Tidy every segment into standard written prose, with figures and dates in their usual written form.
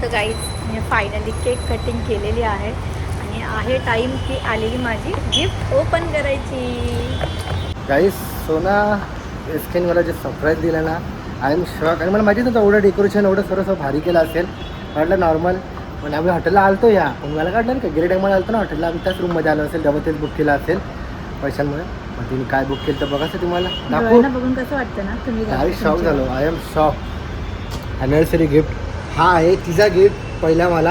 तर गाईज मी finally cake cutting केलेली आहे आणि आहे टाईम की आलेली माझी गिफ्ट ओपन करायची. गाईस सोना स्किन मला जे सरप्राईज दिलं ना, आय एम शॉक. आणि मला माहिती नव्हतं एवढं डेकोरेशन एवढं सर्व भारी केलं असेल. म्हटलं नॉर्मल, पण आम्ही हॉटेलला आलतो या, पण मला काढलं नाही का गेले टाईमला आलतो ना हॉटेलला, आम्ही त्याच रूममध्ये आलो असेल, डबल तेच बुक केलं असेल पैशांमुळे. मग तिने काय बुक केलं तर बघायचं तुम्हाला दाखवू. बघून कसं वाटतं ना तुम्ही? काय शॉक झालो, I am shock. Anniversary gift हा आहे तिचा गिफ्ट पहिला मला,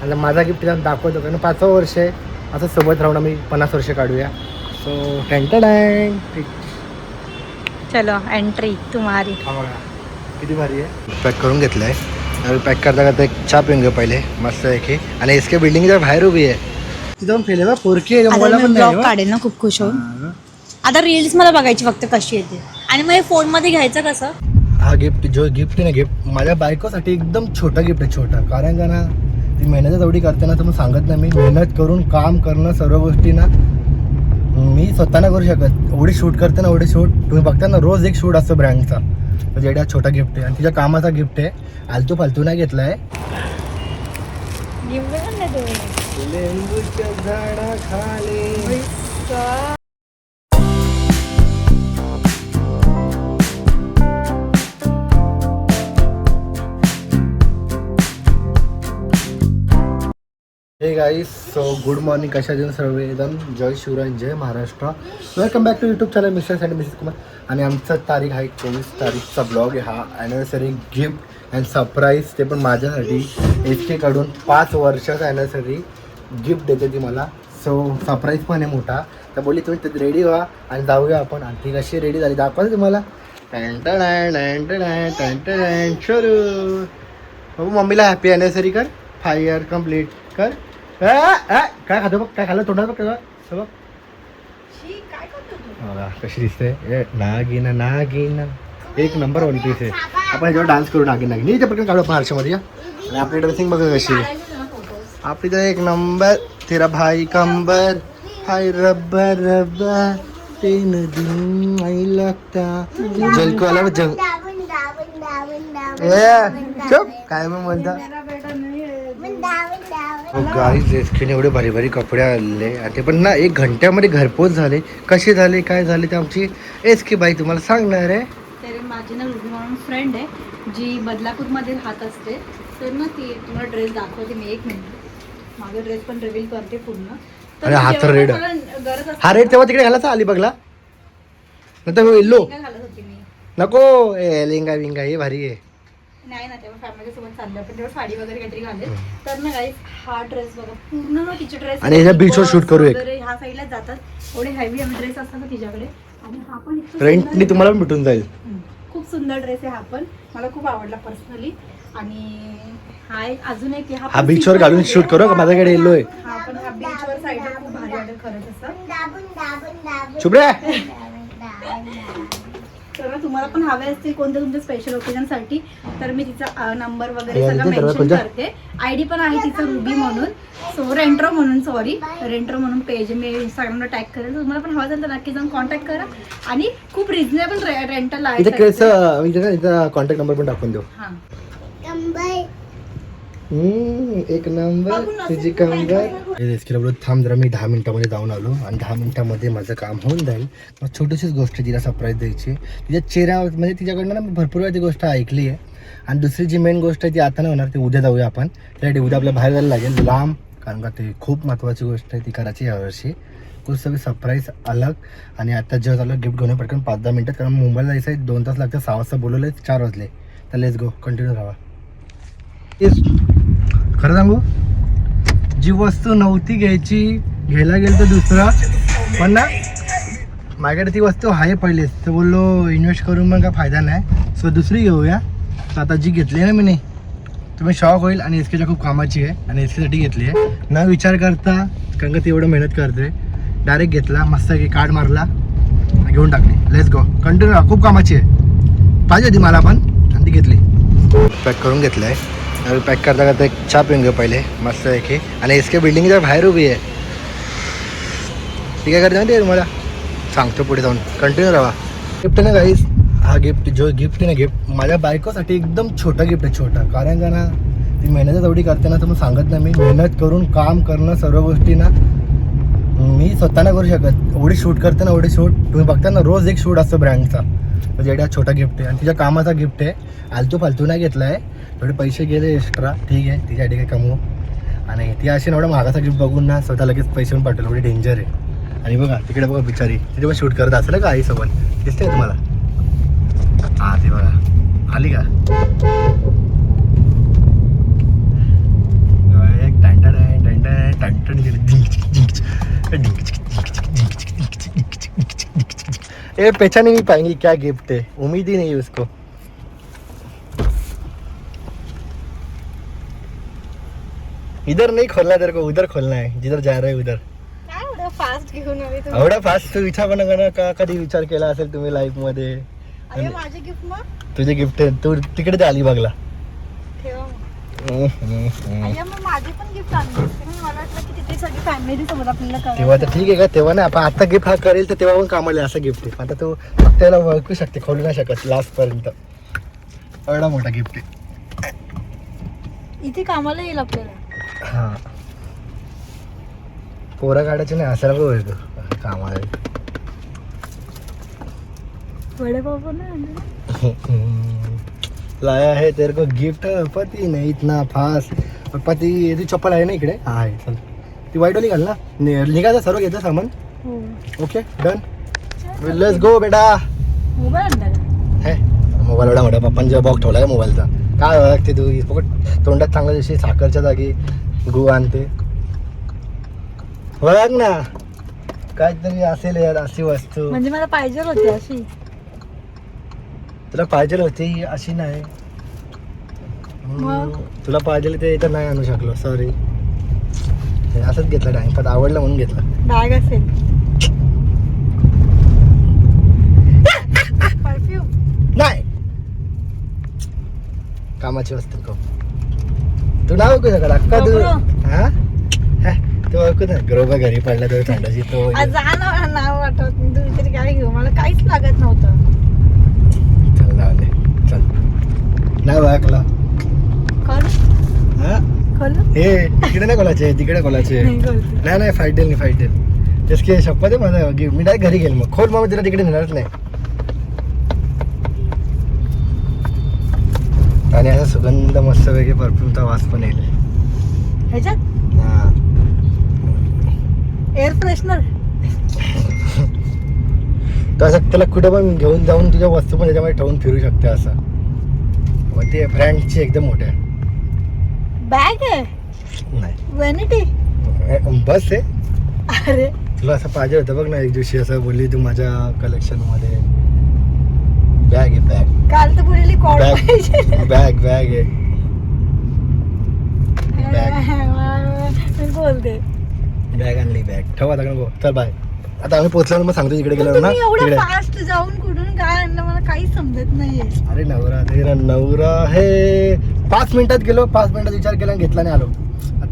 आणि माझा गिफ्ट तिला दाखवतो कारण 5वं वर्ष आहे. असं सोबत राहून आम्ही 50 वर्ष काढूया. सो टेंटन चलो एंट्री तुम्हारी. हा बघा किती भारी आहे. पॅक करून घेतलं आहे. पॅक करता करता एक चहा पिऊन घेऊ पहिले मस्त आहे की. आणि इसके बिल्डिंगच्या बाहेर उभी आहे ती जाऊन फेले बा पोरकी आहे. मला पण ब्लॉग काढेल ना खूप खुश होऊन. आता रील्स मला बघायची फक्त कशी येते, आणि मग फोन मध्ये घ्यायचं कसं. हा गिफ्ट जो गिफ्ट आहे ना, गिफ्ट माझ्या बायकोसाठी एकदम छोटा गिफ्ट आहे. छोटा कारण का ना ती मेहनतच एवढी करते ना, तर मग सांगत नाही मी. मेहनत करून काम करणं सर्व गोष्टी ना मी स्वतः नाही करू शकत. एवढी शूट करते ना, एवढे शूट तुम्ही बघता ना, रोज एक शूट असतो ब्रँडचा. म्हणजे एवढा छोटा गिफ्ट आहे आणि तिच्या कामाचा गिफ्ट आहे. आलतू फालतू नाही घेतला आहे. Hey guys, so good morning. कशा दिन सर्व एकदम जय शिवराय, जय Maharashtra. Welcome back to YouTube channel Mr and Mrs Kumar. आणि आमचं तारीख आहे 24 तारीखचा ब्लॉग आहे हा. ॲनिव्हर्सरी गिफ्ट अँड सरप्राईज, ते पण माझ्यासाठी. SK कडून 5 वर्षाचा ॲनिव्हर्सरी गिफ्ट देते ती मला. सो सरप्राईज पण आहे मोठा. तर बोलली तुम्ही रेडी व्हा आणि जाऊया आपण. आणि ती कशी रेडी झाली दाखवा तुम्हाला. शरू हो, मम्मीला हॅपी ॲनिव्हर्सरी कर. 5 इयर कम्प्लीट कर. काय खातो बघ, काय खाल्लं तोंडात बघ बघ. बघा कशी दिसते. नागिना नागिना एक नंबर 1 पीस आहे. आपण ह्याच्यावर डान्स करू नागिन नागिन. इथे पटकन काढू आपण आरशामध्ये. आणि आपली ड्रेसिंग बघा कशी आहे आपली. तर एक नंबर. तेरा भाई कंबर हाय रब्बा रब्बा 3 दिन आई लगता जलको आला जंग. चुप काय मग म्हणता. गाईज एसकेने एवढे भारी भारी कपडे आले, ते पण ना 1 घंट्यामध्ये घरपोच झाले. कसे झाले काय झाले ते आमची एसके बाई तुम्हाला सांगणार आहे. तर माझी ना रुबी म्हणून फ्रेंड आहे जी बदलापूरमध्ये राहत असते. तर ना ती तुम्हाला ड्रेस दाखवते मी. 1 मिनिट. माझा ड्रेस पण रिव्हील करते पूर्ण. अरे हा तर रेड, हा रेड तेव्हा तिकडे घालायचा अलिबागला, नंतर येल्लो घालत होती मी. नको. लेंगा विंगा हे भारी आहे. नाही ना, तेव्हा फॅमिली सोबत चाललं पण तेव्हा साडी वगैरे काहीतरी घालेल. तर ना गाईस हा ड्रेस बघा पूर्ण ना तिचे ड्रेस. आणि ह्याच्या बीचवर शूट करू एक. ह्या साईडला जातात एवढे हेवी ड्रेस असतात ना तिच्याकडे. आणि हा पण रेंटनी तुम्हाला पण भेटून जाईल. खूप सुंदर ड्रेस आहे हा पण. मला खूप आवडला पर्सनली. आणि हा एक अजून एक हा बीचवर घालून शूट करू का. माझ्याकडे येल्लो आहे. हा पण हा बीचवर साईडला खूप भारी वाटेल खरंच असं. चुपड्या. तर तुम्हाला पण हवे असतील कोणत्या तुमच्या स्पेशल ओकेजनसाठी तर मी तिचा नंबर वगैरे सगळं मेन्शन करते. आयडी पण आहे तिचं रुबी म्हणून. सो रेंट्रो म्हणून पेज मी इंस्टाग्रामला टॅग करेल. तुम्हाला पण हवं असेल तर नक्की जाऊन कॉन्टॅक्ट करा. आणि खूप रिजनेबल रेंटल आहे. कॉन्टॅक्ट नंबर पण टाकून देऊ. हां एक नंबर तुझी कंबर. थांब जरा, मी 10 मिनिटामध्ये जाऊन आलो आणि 10 मिनिटामध्ये माझं काम होऊन जाईल. मग छोटीशीच गोष्ट तिला सरप्राईज द्यायची. तिच्या चेहरा म्हणजे तिच्याकडनं ना मी भरपूर वेळा ती गोष्ट ऐकली आहे. आणि दुसरी जी मेन गोष्ट आहे ती आता नाही होणार, ती उद्या जाऊया आपण. त्यासाठी उद्या आपल्या बाहेर जायला लागेल लांब, कारण का ते खूप महत्त्वाची गोष्ट आहे ती करायची यावर्षी. खूप सगळी सरप्राईज अलग. आणि आता जेव्हा झालं गिफ्ट घेऊन पटकन 5-10 मिनिटात, कारण मुंबईला जायचं आहे. 2 तास लागतात. 6 वाजता बोलवलं आहे, 4 वाजले. तर लेट्स गो, कंटिन्यू राहा. खरं सांगू, जी वस्तू नव्हती घ्यायला गेलं तर दुसरा, पण ना माझ्याकडे ती वस्तू आहे पहिलेच. तर बोललो इन्व्हेस्ट करून पण काय फायदा नाही. सो दुसरी घेऊया. तर आता जी घेतली आहे ना मी, तुम्ही शॉक होईल. आणि एसकेच्या खूप कामाची आहे आणि एसकेसाठी घेतली आहे न विचार करता, कारण का ती एवढं मेहनत करते. डायरेक्ट घेतला, मस्त की कार्ड मारला, घेऊन टाकली. Let's go, continue. खूप कामाची आहे, पाहिजे होती मला पण, आणि ती घेतली. पॅक करून घेतलं आहे. पॅक करता करता एक चहा पिऊन घेऊ पहिले मस्त आहे की. आणि एसके बिल्डिंगच्या बाहेर उभी आहे. ती काय करते माहिती आहे तुम्हाला, सांगतो पुढे जाऊन. कंटिन्यू राहा. गिफ्ट ना गाईस, हा गिफ्ट जो गिफ्ट आहे ना, गिफ्ट माझ्या बायकोसाठी एकदम छोटा गिफ्ट आहे. छोटा कारण का ना ती मेहनतच एवढी करते ना, तर मग सांगत नाही मी, मेहनत करून काम करणं सर्व गोष्टी ना मी स्वतः नाही करू शकत. एवढी शूट करते ना, एवढी शूट तुम्ही बघता ना, रोज एक शूट असतो ब्रँडचा. म्हणजे एवढा छोटा गिफ्ट आहे आणि तिच्या कामाचा गिफ्ट आहे. आलतू फालतू नाही घेतला आहे, थोडे पैसे गेले एक्स्ट्रा, ठीक आहे, तिच्यासाठी काही कमवू. आणि ती अशी एवढा महागाचा गिफ्ट बघून ना स्वतः लगेच पैसे पण पाठवलं, एवढी डेंजर आहे. आणि बघा तिकडे बघा बिचारी, तिथे पण शूट करत असेल का आईसोबत, दिसते का तुम्हाला? हां ते बघा आली का? ये पहचान ही नहीं पाएंगे क्या गिफ्ट है, उम्मीद ही नहीं है उसको. इधर नहीं खोलना तेरे को, उधर खोलना है, जिधर जा रहे उधर. काय एवढं फास्ट घेऊन आले तुम्ही? एवढा फास्ट तू विचार पण करा का, कधी विचार केला असेल तुम्ही लाईफ मध्ये? अरे माझे गिफ्ट मग तुझे गिफ्ट आहे, तू तिकडे ते अलिबागला. ठेवा अय्या, मग माझे पण गिफ्ट आणले असते. मला वाटलं की तिथे सगळी फॅमिली सोबत आपल्याला तेव्हा तर करायचं. ठीक आहे का, तेव्हा नाही, आपण आता गिफ्ट हा करेल तर तेव्हा पण कामाला असं गिफ्ट आहे. आता तू फक्त त्याला ओळखू शकते, खोलू नाही शकत लास्ट पर्यंत. एवढा मोठा गिफ्ट आहे. इथे कामाला येईल आपल्याला. हा पोरा काढायचे नाही, असायला नको ओळखू कामाला. वडेपाव पण नाही आणले. लाया है तेरे को गिफ्ट, पति नहीं इतना फास्ट. पति ती चप्पल आहे ना इकडे, हा आहे, चल ती वाईट वाली घाल ना, निघायचं सर्व घेतं सामान. हो. ओके डन, लेट्स गो बेटा. मोबाईल आणला हे मोबाईल एवढा मोठा पप्पांनी जेव्हा बॉक्स ठेवला का मोबाईलचा, काय ओळखते तू? फक्त तोंडात चांगल्या दिवशी साखरच्या जागी गु आणते. ओळख ना, काहीतरी असेल यार अशी वस्तू. म्हणजे मला पाहिजे होती अशी. तुला पाहिजे होती अशी नाही. मग? तुला पाहिजे ते तर नाही आणू शकलो, सॉरी. असंच घेतलं, टाइमपास आवडलं म्हणून घेतलं. बॅग असेल. परफ्यूम नाही, कामाची वस्तू को तू नाव ओळखू शकत अक्का तू? ग्रोबो. हा तू ओळखू ना, ग्रोबा घरी पडला तर थंडाची तो. नाव आठवत नाही. तुम्ही तरी काय घेऊ, मला काहीच लागत नव्हतं. चल जाऊ दे, चल नाही ओळखला. खोल हा खोल. हे तिकडे नाही खोलायचे, तिकडे खोलायचे. नाही खोलते. नाही फायटेल नाही, फायटेल तेच शपथ आहे माझा. मी डायरेक्ट घरी गेल, मग खोल मग तिला तिकडे नेणारच नाही. आणि असा सुगंध मस्त वेगळे परफ्यूमचा वास पण येईल ह्याच्यात. हा. Air freshener. तर असं त्याला कुठे पण घेऊन जाऊन तुझ्या वस्तू पण त्याच्यामध्ये ठेवून फिरू शकते असं. मग ते ब्रँडची एकदम मोठ्या. बॅग आहे. नाही व्हॅनिटी. बस आहे. अरे तुला असं पाहिजे होतं बघ ना, एक दिवशी असं बोलली तू माझ्या कलेक्शन मध्ये. बॅग आहे बॅग. काल तर बोलली कॉड पाहिजे. बॅग आहे. मी बोलते. बॅग आणली, बॅग ठेवा आता गो. चल बाय. आता आम्ही पोहोचल्यावर मग सांगतो तिकडे गेलो ना तुम्ही एवढं तिकडे. फास्ट जाऊन कुठून काय आणलं मला काहीच समजत नाहीये. अरे नवरा तेरा नवरा हे 5 मिनिटात गेलो, 5 मिनिटात विचार केला आणि घेतला नाही आलो.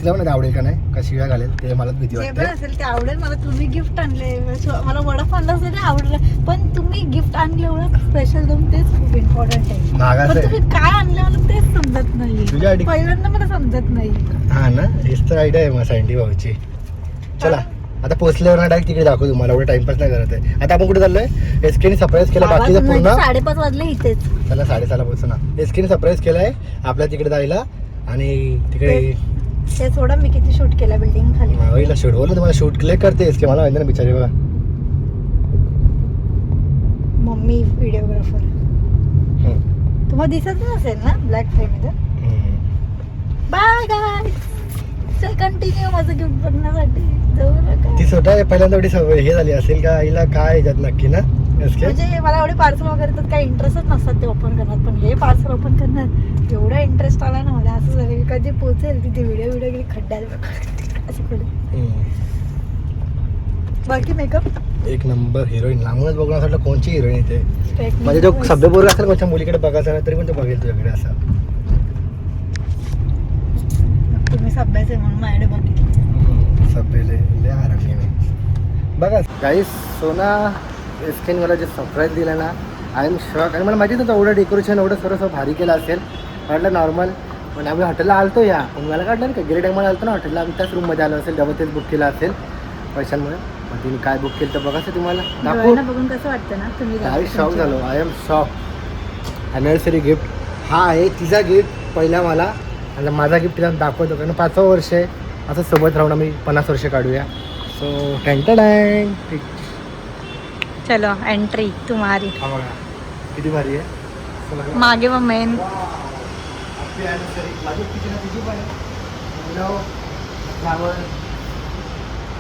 तिला पण आवडेल का नाही, का शिव्या घालेल ते मला भीती जे पण वाटते. असेल ते आवडेल मला. तुम्ही गिफ्ट आणले, मला वडापाव आणला असेल ते आवडलं, पण तुम्ही गिफ्ट आणले एवढं स्पेशल दोन, तेच खूप इम्पॉर्टंट आहे. महागाचं पण आहे. तुम्ही काय आणलं मला तेच समजत नाहीये. तुझ्यासाठी- पहिल्यांदा मला समजत नाही. हा ना, हेच तर आयडिया आहे मग सँडी भाऊची. चला आता पोहोचल्यावर ना डायरेक्ट तिकडे दाखवू तुम्हाला, एवढं टाइमपास नाही करत आहे. आता आपण कुठे चाललोय? एसकेने सरप्राईज केला बाकीचं पूर्ण. 5:30 वाजले इथेच. त्याला 6:30 पोहोचू ना. एसकेने सरप्राईज केलाय आपल्या तिकडे जायला. आणि तिकडे ते सोडा, मी किती शूट केला बिल्डिंग खाली. मावईला शूट बोल, तुम्हाला शूट क्लिक करते एसके, मला माहिती ना बिचारी. बघा मम्मी व्हिडिओग्राफर. तुम्हाला दिसत नसेल ना ब्लॅक फ्रेम मध्ये. बाय गाईज, चल कंटिन्यू माझं गिफ्ट बघण्यासाठी. जाऊ नका. ती स्वतः पहिल्यांदा एवढी सवय हे झाली असेल का हिला काय याच्यात नक्की ना एसके. म्हणजे मला एवढे पार्सल वगैरे तर काही इंटरेस्टच नसतात ते ओपन करण्यात, पण हे पार्सल ओपन करण्यात एवढा इंटरेस्ट आला ना मला. असं झालं की कधी पोहोचेल तिथे व्हिडिओ गेली खड्ड्यात असं खोल. बाकी मेकअप एक नंबर हिरोईन. लांबूनच बघून असं वाटलं कोणची हिरोईन इथे. स्ट्रेटनिंग म्हणजे जो सभ्य बोर असेल कोणत्या मुलीकडे बघायचा ना तरी पण तो बघेल तुझ्याकडे असं. तुम्ही सभ्याचे म्हणून माझ्याकडे बघितलं. सभ्यले लय आरामी मी. बघा काही सोना एसकेन मला जे सरप्राईज दिलं ना, आय एम शॉक. आणि मला माहिती नव्हतं एवढं डेकोरेशन एवढं सर्व भारी केलं असेल. म्हटलं नॉर्मल, पण आम्ही हॉटेलला आलतो या, पण मला काढलं ना का गेल्या टायमाला आलतो ना हॉटेलला, आम्ही त्याच रूममध्ये आलो असेल, डबल तेच बुक केलं असेल पैशांमुळे. पण तिने काय बुक केलं तर बघायचं तुम्हाला दाखवू. डोळ्यांना बघून कसं वाटतं ना तुम्ही काही शॉक झालो, I am shock. Anniversary gift हा आहे तिचा गिफ्ट पहिला मला, आणि माझा गिफ्ट तिला दाखवतो, कारण 5वं वर्ष आहे, असं सोबत राहून आम्ही 50 वर्ष काढूया. सो टेंटन चलो एंट्री तुम्हारी. हा बघा किती भारी आहे. मागे मग मेन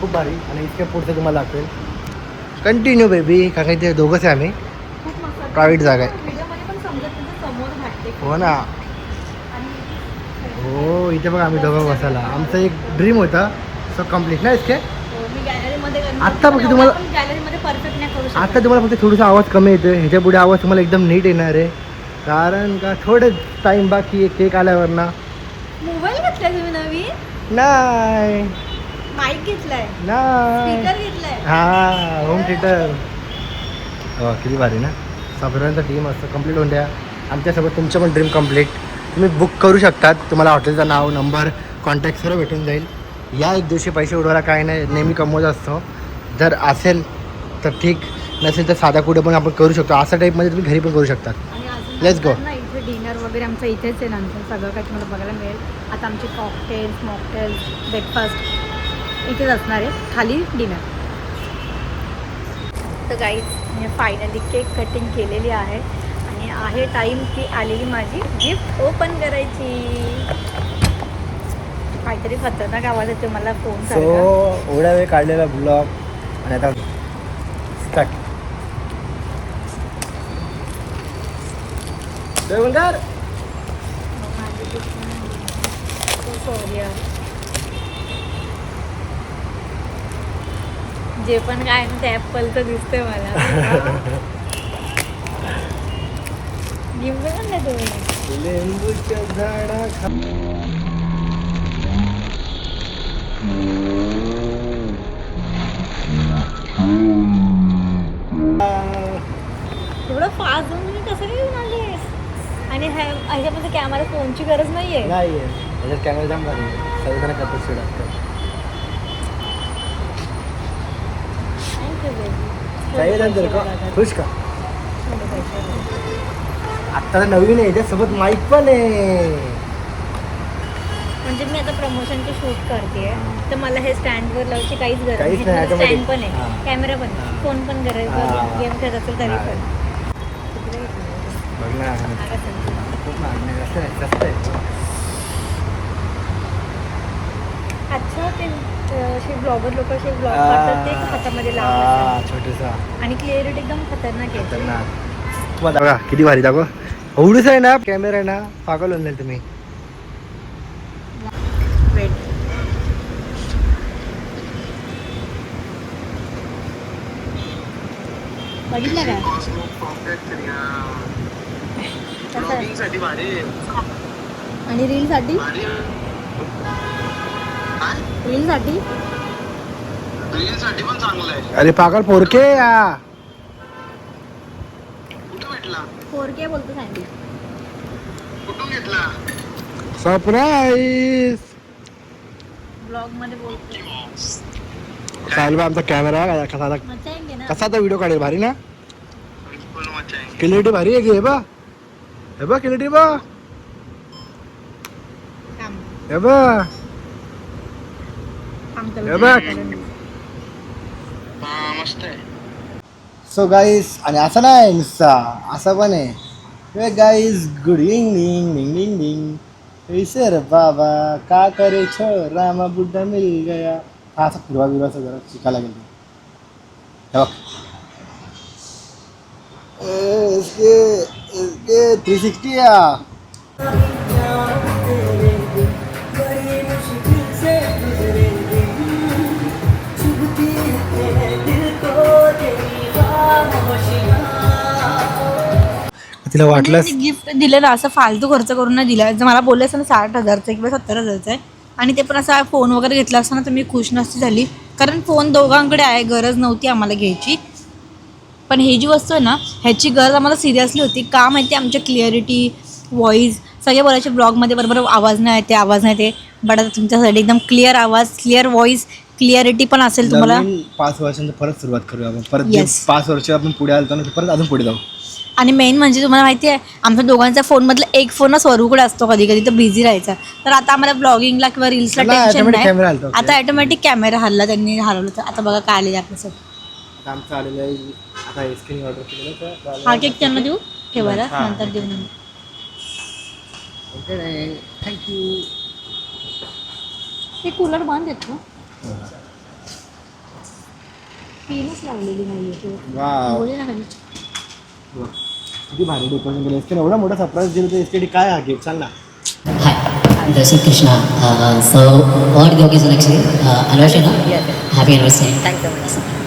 खूप भारी. आणि इतक्या पुढचं तुम्हाला दाखवेल. कंटिन्यू बेबी, का काही ते दोघंच आहे आम्ही, प्रायव्हेट जागा आहे. हो ना, हो इथे बघा आम्ही दोघं बसायला. आमचं एक ड्रीम होता, सो कम्प्लीट ना इसके. आत्ता फक्त तुम्हाला आता तुम्हाला फक्त थोडासा आवाज कमी येतोय, ह्याच्या पुढे आवाज तुम्हाला एकदम नीट येणार आहे, कारण का थोडं टाइम बाकी आहे केक आल्यावर ना. मोबाईल घेतलाय तुम्ही नवीन? नाही माईक घेतलाय, नाही स्पीकर घेतलाय. हा होम थिएटर. हो किती भारी ना. साबरांचा टीम असतं, कम्प्लीट होऊन द्या आमच्यासोबत. तुमचं पण ड्रीम कम्प्लीट तुम्ही बुक करू शकतात. तुम्हाला हॉटेलचं नाव, नंबर, कॉन्टॅक्ट सर्व भेटून जाईल. या एक दिवशी पैसे उडवायला काय नाही, नेहमी कमवत असतो. जर असेल तर ठीक, नसेल तर साधा कुठे पण आपण करू शकतो. अशा टाईपमध्ये तुम्ही घरी पण करू शकतात. Let's go. इथे डिनर वगैरे आमचं इथेच आहे, नंतर सगळं काही तुम्हाला बघायला मिळेल. आता आमचे कॉकटेल्स, मॉकटेल्स, ब्रेकफास्ट इथेच असणार आहे, खाली डिनर. तर गाईज मी फायनली केक कटिंग केलेली आहे आणि आहे टाईम की आलेली माझी गिफ्ट ओपन करायची. काहीतरी खतरनाक आवाज येतो मला फोन. सो एवढा वेळ काढलेला ब्लॉग आणि आता स्टार्ट. जे पण काय ना ते ॲपलचं दिसतंय मला. गिफ्ट पण नाही तुम्ही. लिंबूच्या झाडा थोडं फास्ट जाऊन तुम्ही कसं काय घेऊन आलेस? आणि ह्याच्यामध्ये कॅमेरा फोनची गरज नाही आहे. नाही आहे त्याच्यात कॅमेरा जाम भारी आहे, सगळ्यांना कॅपॅसिटी असतं. Thank you baby. चाहिए का खुश का. आत्ता नवीन आहे, याच्यासोबत माईक पण आहे. म्हणजे मी आता प्रमोशनचे शूट करते, तर मला हे स्टँडवर लावायची काहीच गरज काहीच नाही. नाही, स्टँड पण आहे, हां. कॅमेरा पण आहे, फोन पण गरज, गेम खेळत असेल तरी पण. बघ ना खूप महाग नाही, जास्त नाही, जास्त आहे. अच्छा ते असे ब्लॉगर लोक असे ब्लॉग करतात ते हातामध्ये लावतात छोटूसा आणि क्लिअरिटी एकदम खतरनाक आहे. खतरनाक. बघा किती भारी दाखव. एवढंच आहे ना कॅमेरा आहे ना, पागल होऊन जाईल तुम्ही. वेट बघितलं काय? आणि रीलसाठी रीलसाठी पण चांगलं आहे. अरे पागल 4K या. कुठं भेटला? 4K बोलतो सँडी. कुठून घेतला? सरप्राईज. ब्लॉग मध्ये बोलतो. चालू आहे आमचा कॅमेरा. कसा मजा येईल ना. कसा आता व्हिडिओ काढेल, भारी ना. फुल मजा आहे. क्लिअरिटी भारी आहे की. हे बा हे बा क्लिअरिटी बा काम हे बा हे बघ. हा मस्त आहे. सो गाईज, आणि असं नाही नुसता, असं पण आहे गाईज. गुड इव्हनिंग डिंग डिंग डिंग. कैसे रे बाबा का करे छोरा मा बुड्ढा मिल गया. हा असा फिरवा बिरवाचा जरा शिकायला गेलो. हे बघ इसके 360 या. तिला वाटलं गिफ्ट दिलं ना असं फालतू खर्च करून नाही दिलं. जर मला बोललं असं ना 60,000चं किंवा 70,000चं आहे आणि ते पण असा फोन वगैरे घेतला असताना तर मी खुश नसती झाली, कारण फोन दोघांकडे आहे, गरज नव्हती आम्हाला घ्यायची. पण ही जी वस्तू आहे ना ह्याची गरज आम्हाला सिरियसली होती. का माहिती, आमच्या क्लिअरिटी, व्हॉईस सगळे बोलायचे ब्लॉगमध्ये बरोबर आवाज नाही येते आवाज नाही येते, बट आता तुमच्यासाठी एकदम क्लिअर आवाज, क्लिअर व्हॉइस, क्लिअरिटी पण असेल तुम्हाला. 5 वर्षांचं परत सुरुवात करूया आपण. परत Yes. 5 वर्ष आपण पुढे आलतो ना, परत अजून पुढे जाऊ. आणि मेन म्हणजे तुम्हाला माहिती आहे आमच्या दोघांच्या फोनमधला एक फोन स्वरूकडे असतो कधी कधी तर बिझी राहायचा, तर आता आम्हाला ब्लॉगिंगला किंवा रील्सला टेन्शन नाही. कॅमेरा आलतो आता ऑटोमॅटिक कॅमेरा हल्ला त्यांनी हलवलं, तर आता बघा काय आलेलं आपल्यासोबत. आता आमचं आलेलं आहे. आता आईस्क्रीम ऑर्डर केलेलं तर हा केक त्यांना देऊ ठेवायला, हा. नंतर देऊ नंतर. थँक्यू. ते कूलर बंद येतो, पिनच लावलेली नाहीये. वाव, बोले ना खाली. किती भारी डेकोरेशन केलं. एसके एवढा मोठा सरप्राईज दिलं तर एसके काय हा गिफ्ट सांग ना. Hi, this is Krishna. So, what the occasion actually? Anniversary, no? Yes. Happy anniversary. Thanks so much.